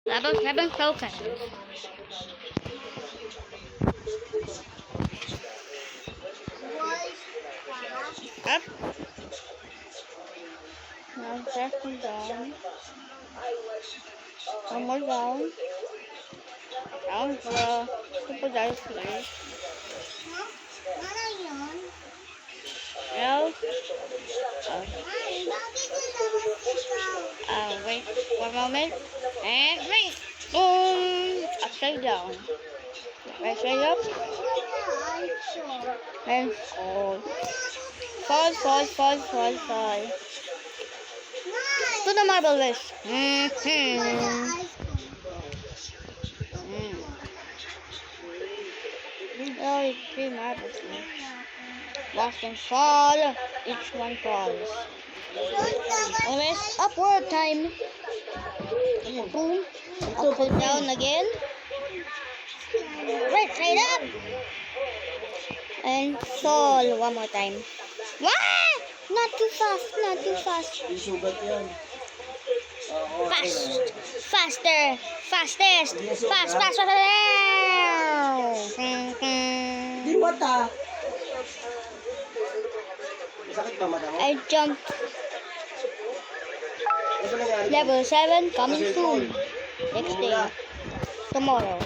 Level 7 focus. Up. Now second down. One more down. Down for a super dice play. No. Wait 1 moment. And wait. Boom. Upside down. Right side up. And fall. Fall. To the marble list. Oh, it's 3 marbles now. Watch them fall. Each one falls. Anyways, upward time. Boom. Upside down again. Right side up. And fall one more time. Wah! Not too fast. Isugat yan. Faster. Fastest. Fast. Diwat ah. Masakit ba mata mo? I jumped. Ano ba nangyari? Level 7 coming soon. Next day. Tomorrow.